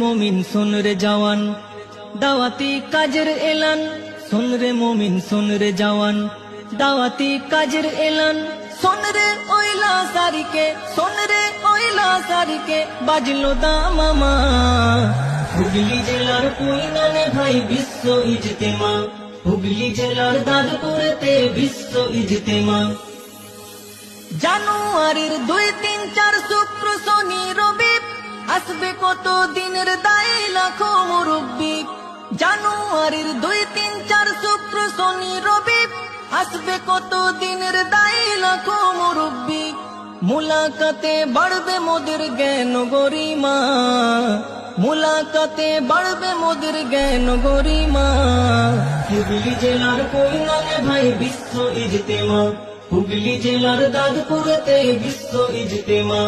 मोमिन सुन रे जवान दावती काजर एलान सुन रे मोमिन सुन रे जवान दावती काजर एलान सुन रे ओइला सारिके सुन रे ओइला सारिके बाजलो दामामा हुगली জেলার পুইনানে ভাই বিশ্ব ইজতেমা হুগলি জেলার দাদপুরেতে বিশ্ব ইজতেমা জানুয়ারির 2, 3, 4 শুক্র শনি রবি আসবে কত দিনের দায় লাখো মুরব্বি জানুয়ারির 2, 3, 4 শুক্র শনি রবি আসবে কত দিনের দায় লাখো মুরব্বি মুলাকাতে বাড়বে মোদের জ্ঞান গরিমা মুলাকাতে বাড়বে মোদের জ্ঞান গরিমা হুগলি জেলার পুইনানে ভাই বিশ্ব ইজতেমা হুগলি জেলার দাদপুরেতে বিশ্ব ইজতেমা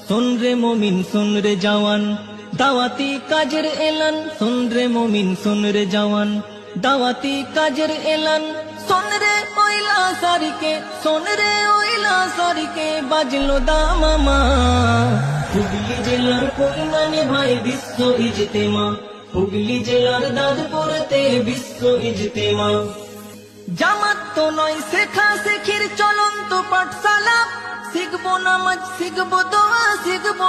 सुन रे मोमिन सुन रे जवान दावती काजर एलान सुन रे मोमिन सुन रे जवान दावती काजर एलान सुन रे ओइला सारिके सुन रे ओइला सारिके बाजलो दामामा হুগলি জেলার পুইনানে ভাই বিশ্ব ইজতেমা হুগলি জেলার দাদপুরেতে বিশ্ব ইজতেমা জামাত তো নয় শেখা শেখির চলন্ত পাঠশালা শিখবো নামাজ শিখবো দোয়া শিখবো